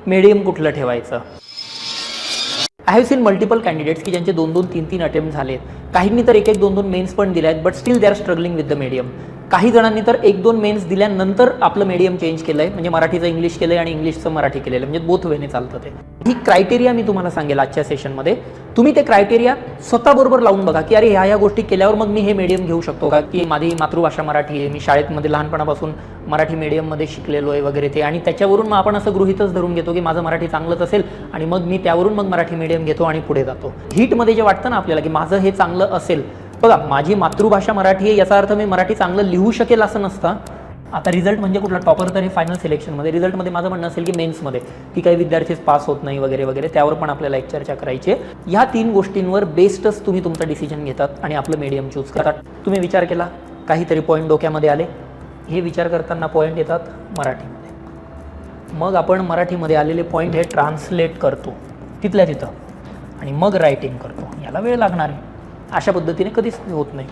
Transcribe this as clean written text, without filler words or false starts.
Medium कुठलं ठेवायचं. I have seen multiple candidates की ज्यांचे 2-2, 3-3 अटेम्प्ट झालेत. काहींनी तर 1-1, 2-2 मेन्स पण दिल्या आहेत, but still they are struggling with the medium. काही जणांनी तर 1-2 मेन्स दिल्यानंतर आपलं मीडियम चेंज केलं आहे, म्हणजे मराठीचं इंग्लिश केलं आहे आणि इंग्लिशचं मराठी केलेलं आहे, म्हणजे बोथ वेने चालतं ते. ही क्रायटेरिया मी तुम्हाला सांगेल आजच्या सेशनमध्ये. तुम्ही ते क्रायटेरिया स्वतःबरोबर लावून बघा की अरे ह्या गोष्टी केल्यावर मग मी हे मीडियम घेऊ शकतो का, की माझी मातृभाषा मराठी आहे, मी शाळेमध्ये लहानपणापासून मराठी मीडियममध्ये शिकलेलो आहे वगैरे ते, आणि त्याच्यावरून मग आपण असं गृहीतच धरून घेतो की माझं मराठी चांगलंच असेल आणि मग मी त्यावरून मग मराठी मीडियम घेतो आणि पुढे जातो. हीटमध्ये जे वाटतं ना आपल्याला की माझं हे चांगलं असेल, बघा माझी मातृभाषा मराठी आहे याचा अर्थ मी मराठी चांगलं लिहू शकेल असं नसतं. आता रिझल्ट म्हणजे कुठला टॉपर तर हे फायनल सिलेक्शनमध्ये, रिझल्टमध्ये माझं म्हणणं असेल की मेन्समध्ये की काही विद्यार्थीच पास होत नाही वगैरे वगैरे, त्यावर पण आपल्याला एक चर्चा करायची आहे. ह्या 3 गोष्टींवर बेस्डच तुम्ही तुमचा डिसिजन घेतात आणि आपलं मीडियम चूज करतात. तुम्ही विचार केला, काहीतरी पॉईंट डोक्यामध्ये आले, हे विचार करताना पॉईंट येतात मराठीमध्ये. मग आपण मराठीमध्ये आलेले पॉईंट हे ट्रान्सलेट करतो तिथल्या तिथं आणि मग रायटिंग करतो. याला वेळ लागणार आहे, अशा पद्धतीने कधीच होत नाही.